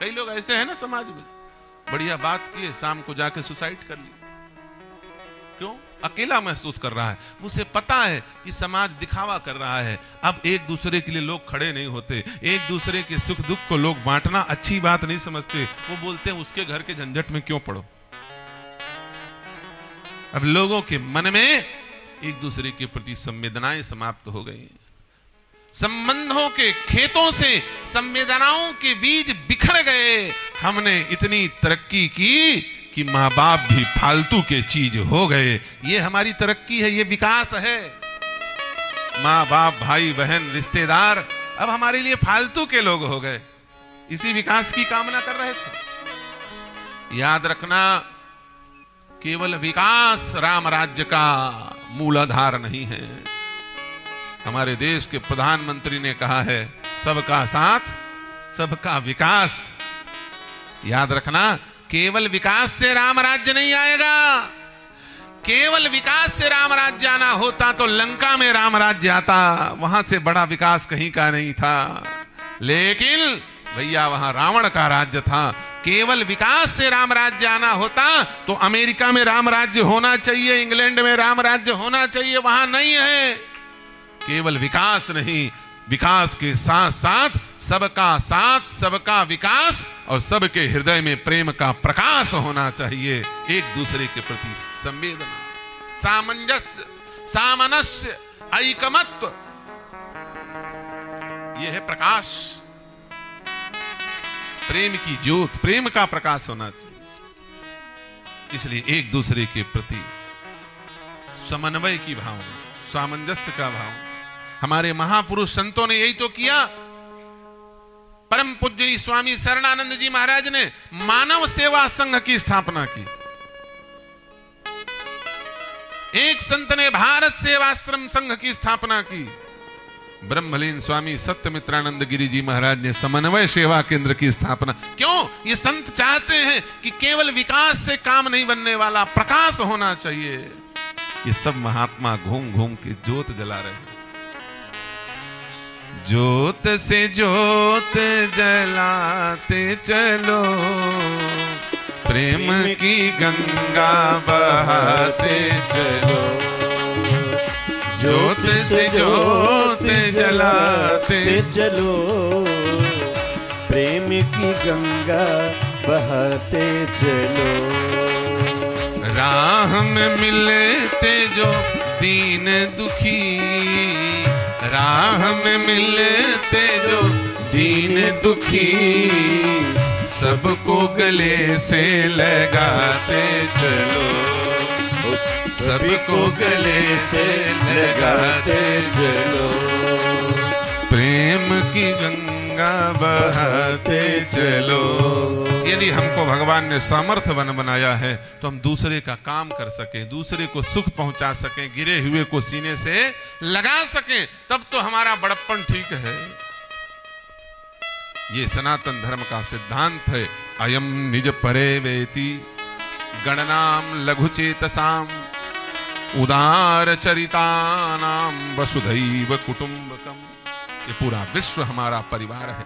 कई लोग ऐसे हैं ना समाज में, बढ़िया बात किए, शाम को जाके सुसाइड कर ली। क्यों? अकेला महसूस कर रहा है। उसे पता है कि समाज दिखावा कर रहा है। अब एक दूसरे के लिए लोग खड़े नहीं होते, एक दूसरे के सुख दुख को लोग बांटना अच्छी बात नहीं समझते। वो बोलते हैं उसके घर के झंझट में क्यों पड़ो। अब लोगों के मन में एक दूसरे के प्रति संवेदनाएं समाप्त हो गई। संबंधों के खेतों से संवेदनाओं के बीज बिखर गए। हमने इतनी तरक्की की कि माँ बाप भी फालतू के चीज हो गए। ये हमारी तरक्की है, ये विकास है। माँ बाप, भाई बहन, रिश्तेदार अब हमारे लिए फालतू के लोग हो गए। इसी विकास की कामना कर रहे थे। याद रखना, केवल विकास राम राज्य का मूलाधार नहीं है। हमारे देश के प्रधानमंत्री ने कहा है, सबका साथ सबका विकास। याद रखना, केवल विकास से राम राज्य नहीं आएगा। केवल विकास से राम राज्य आना होता तो लंका में राम राज्य आता, वहां से बड़ा विकास कहीं का नहीं था। लेकिन भैया वहां रावण का राज्य था। केवल विकास से राम राज्य आना होता तो अमेरिका में राम राज्य होना चाहिए, इंग्लैंड में राम राज्य होना चाहिए, वहां नहीं है। केवल विकास नहीं, विकास के साथ साथ सबका विकास और सबके हृदय में प्रेम का प्रकाश होना चाहिए। एक दूसरे के प्रति संवेदना, सामंजस्य, सामनस्य, ऐकमत्य, यह है प्रकाश। प्रेम की ज्योत, प्रेम का प्रकाश होना चाहिए। इसलिए एक दूसरे के प्रति समन्वय की भावना, सामंजस्य का भाव। हमारे महापुरुष संतों ने यही तो किया। परम पूज्य स्वामी शरणानंद जी महाराज ने मानव सेवा संघ की स्थापना की। एक संत ने भारत सेवाश्रम संघ की स्थापना की। ब्रह्मलीन स्वामी सत्यमित्रानंद गिरी जी महाराज ने समन्वय सेवा केंद्र की स्थापना। क्यों? ये संत चाहते हैं कि केवल विकास से काम नहीं बनने वाला, प्रकाश होना चाहिए। ये सब महात्मा घूम घूम के ज्योत जला रहे हैं। ज्योत से ज्योत जलाते चलो, प्रेम की गंगा बहाते चलो। ज्योत से ज्योत जलाते चलो, प्रेम की गंगा बहाते चलो। राह में मिलते जो दीन दुखी, राह में मिलते जो दीन दुखी, सबको गले से लगाते चलो, सबको गले से लगाते चलो। प्रेम की गंगा बहाते चलो। यदि हमको भगवान ने सामर्थ्यवान बनाया है तो हम दूसरे का काम कर सकें, दूसरे को सुख पहुंचा सकें, गिरे हुए को सीने से लगा सकें, तब तो हमारा बड़प्पन ठीक है। ये सनातन धर्म का सिद्धांत है। अयम निज परे वेति गणनाम लघुचेतसाम उदार चरितानाम वसुधैव कुटुंबकम। ये पूरा विश्व हमारा परिवार है।